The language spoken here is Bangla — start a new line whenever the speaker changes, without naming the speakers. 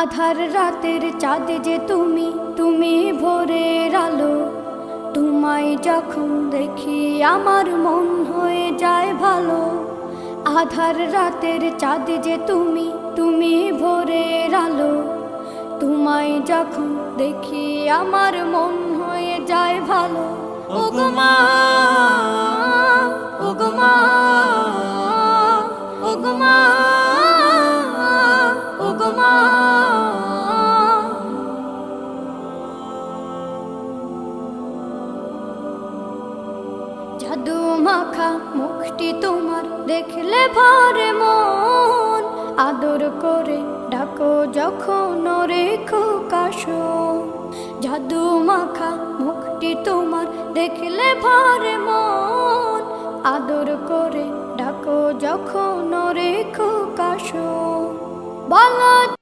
আধার রাতের চাঁদ যে তুমি, তুমি ভোরের আলো। তোমায় যখন দেখি আমার মন হয়ে যায় ভালো। আধার রাতের চাঁদ যে তুমি, তুমি ভোরের আলো। তোমায় যখন দেখি আমার মন হয়ে যায় ভালো। ওগো মা, ওগো মা, ওগো মা, ওগো মা। জাদু মাখা মুখটি তোমার দেখলে ভরে মন। আদর করে ডাকো যখন রেখো কাশন। জাদু মাখা মুখটি তোমার দেখলে ভরে মন। আদর করে ডাকো যখন রেখো কাশন। বলো